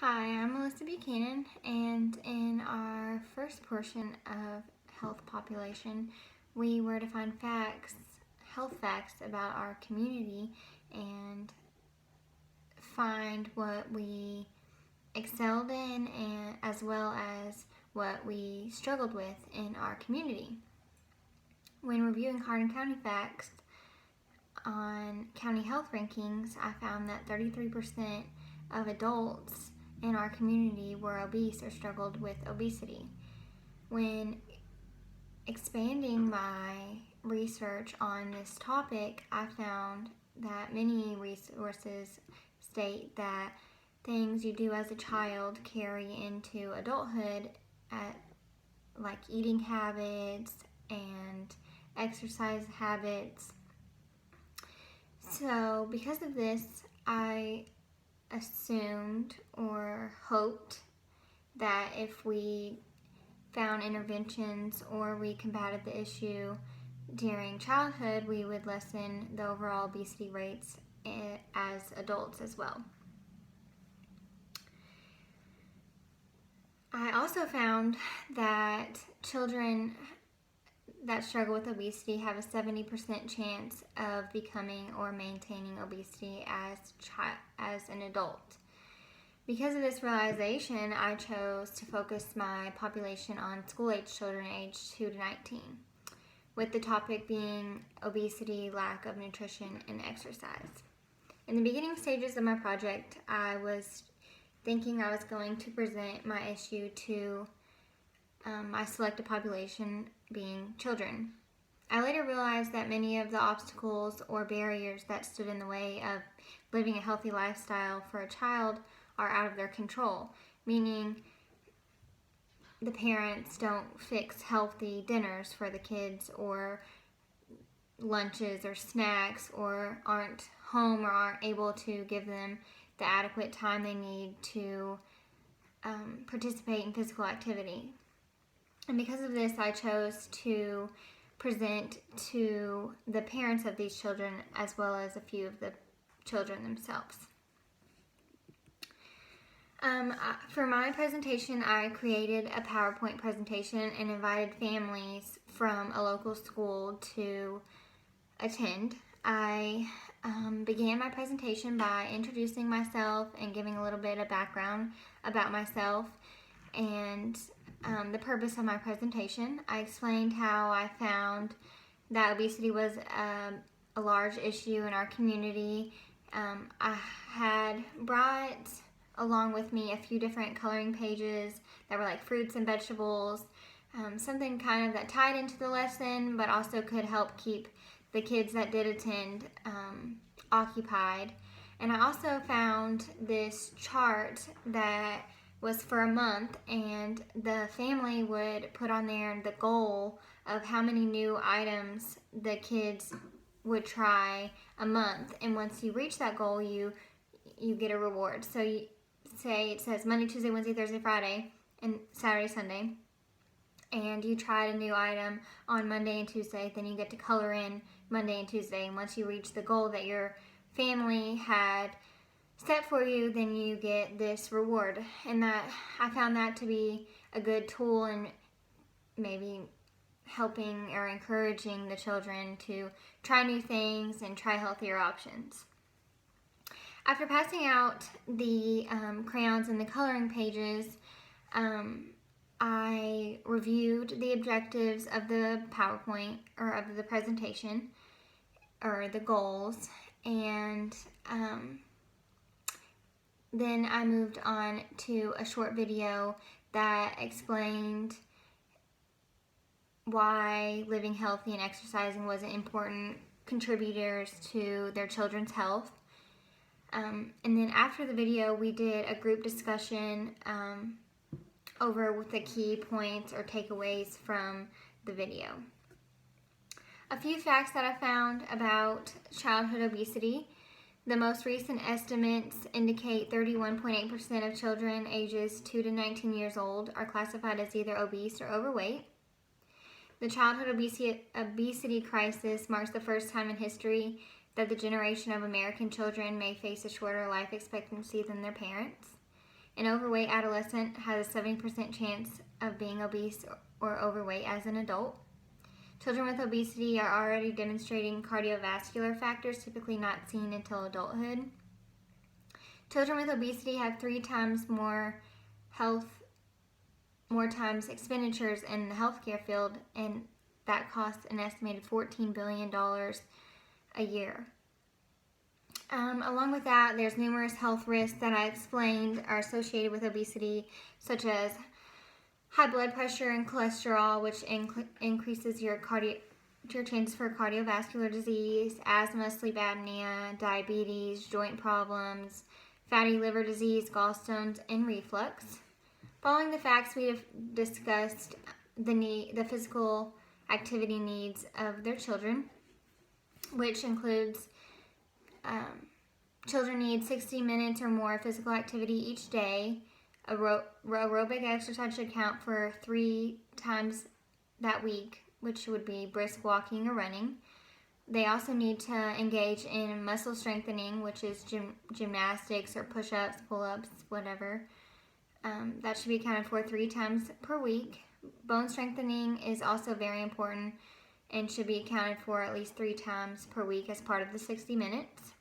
Hi, I'm Melissa Buchanan, and in our first portion of health population, we were to find health facts about our community, and find what we excelled in, and as well as what we struggled with in our community. When reviewing Hardin County facts on county health rankings, I found that 33% of adults in our community were obese or struggled with obesity. When expanding my research on this topic, I found that many resources state that things you do as a child carry into adulthood, at, like eating habits and exercise habits. So, because of this, I assumed or hoped that if we found interventions or we combated the issue during childhood, we would lessen the overall obesity rates as adults as well. I also found that children that struggle with obesity have a 70% chance of becoming or maintaining obesity as an adult. Because of this realization, I chose to focus my population on school-age children aged 2 to 19, with the topic being obesity, lack of nutrition, and exercise. In the beginning stages of my project, I was thinking I was going to present my issue to my selected population, being children. I later realized that many of the obstacles or barriers that stood in the way of living a healthy lifestyle for a child are out of their control, meaning the parents don't fix healthy dinners for the kids, or lunches or snacks, or aren't home or aren't able to give them the adequate time they need to participate in physical activity. And because of this, I chose to present to the parents of these children as well as a few of the children themselves. For my presentation, I created a PowerPoint presentation and invited families from a local school to attend. I began my presentation by introducing myself and giving a little bit of background about myself and the purpose of my presentation. I explained how I found that obesity was a large issue in our community. I had brought along with me a few different coloring pages that were like fruits and vegetables, something kind of that tied into the lesson but also could help keep the kids that did attend occupied. And I also found this chart that was for a month, and the family would put on there the goal of how many new items the kids would try a month, and once you reach that goal, you get a reward. So you say it says Monday, Tuesday, Wednesday, Thursday, Friday, and Saturday, Sunday, and you tried a new item on Monday and Tuesday, then you get to color in Monday and Tuesday, and once you reach the goal that your family had set for you, then you get this reward. And that I found that to be a good tool in maybe helping or encouraging the children to try new things and try healthier options. After passing out the crayons and the coloring pages, I reviewed the objectives of the PowerPoint or of the presentation, or the goals, and then I moved on to a short video that explained why living healthy and exercising was important contributors to their children's health. And then after the video, we did a group discussion over with the key points or takeaways from the video. A few facts that I found about childhood obesity. The most recent estimates indicate 31.8% of children ages 2 to 19 years old are classified as either obese or overweight. The childhood obesity crisis marks the first time in history that the generation of American children may face a shorter life expectancy than their parents. An overweight adolescent has a 70% chance of being obese or overweight as an adult. Children with obesity are already demonstrating cardiovascular factors typically not seen until adulthood. Children with obesity have 3 times more times expenditures in the healthcare field, and that costs an estimated $14 billion a year. Along with that, there's numerous health risks that I explained are associated with obesity, such as high blood pressure and cholesterol, which increases your chances for cardiovascular disease, asthma, sleep apnea, diabetes, joint problems, fatty liver disease, gallstones, and reflux. Following the facts, we have discussed the physical activity needs of their children, which includes children need 60 minutes or more physical activity each day. Aerobic exercise should count for 3 times that week, which would be brisk walking or running. They also need to engage in muscle strengthening, which is gymnastics or push-ups, pull-ups, whatever. That should be accounted for 3 times per week. Bone strengthening is also very important and should be accounted for at least 3 times per week as part of the 60 minutes.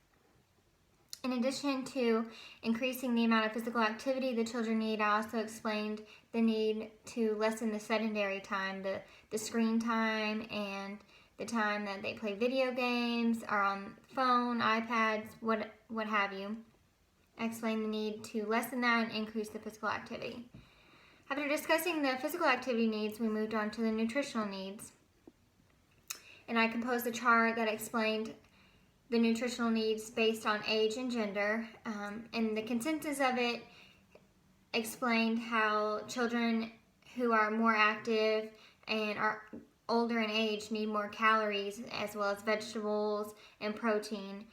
In addition to increasing the amount of physical activity the children need, I also explained the need to lessen the sedentary time, the screen time, and the time that they play video games, are on phone, iPads, what have you. I explained the need to lessen that and increase the physical activity. After discussing the physical activity needs, we moved on to the nutritional needs. And I composed a chart that explained the nutritional needs based on age and gender. And the consensus of it explained how children who are more active and are older in age need more calories, as well as vegetables and protein.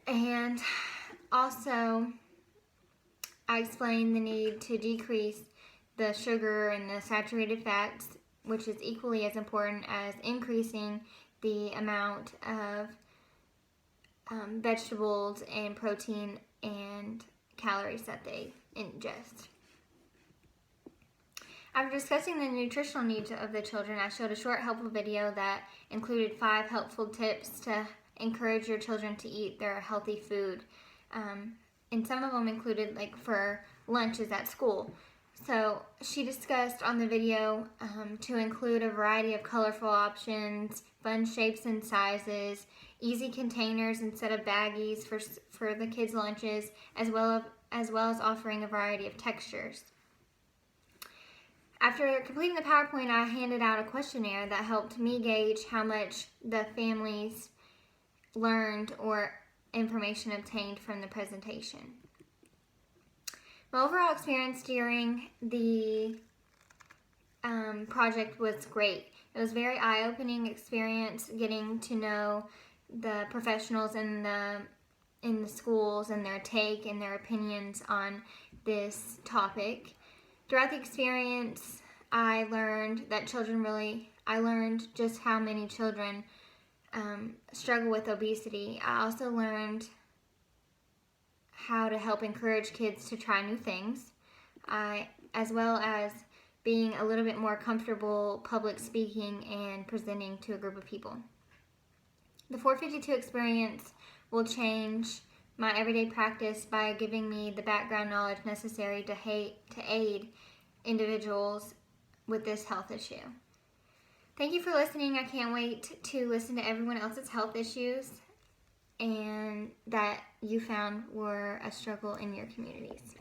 And also, I explained the need to decrease the sugar and the saturated fats, which is equally as important as increasing the amount of vegetables and protein and calories that they ingest. After discussing the nutritional needs of the children, I showed a short helpful video that included 5 helpful tips to encourage your children to eat their healthy food. And some of them included for lunches at school. So she discussed on the video to include a variety of colorful options, fun shapes and sizes, easy containers instead of baggies for the kids' lunches, as well as offering a variety of textures. After completing the PowerPoint, I handed out a questionnaire that helped me gauge how much the families learned or information obtained from the presentation. My overall experience during the project was great. It was a very eye-opening experience, getting to know the professionals in the schools and their take and their opinions on this topic. Throughout the experience, I learned just how many children struggle with obesity. I also learned how to help encourage kids to try new things, as well as being a little bit more comfortable public speaking and presenting to a group of people. The 452 experience will change my everyday practice by giving me the background knowledge necessary to aid individuals with this health issue. Thank you for listening. I can't wait to listen to everyone else's health issues and that you found were a struggle in your communities.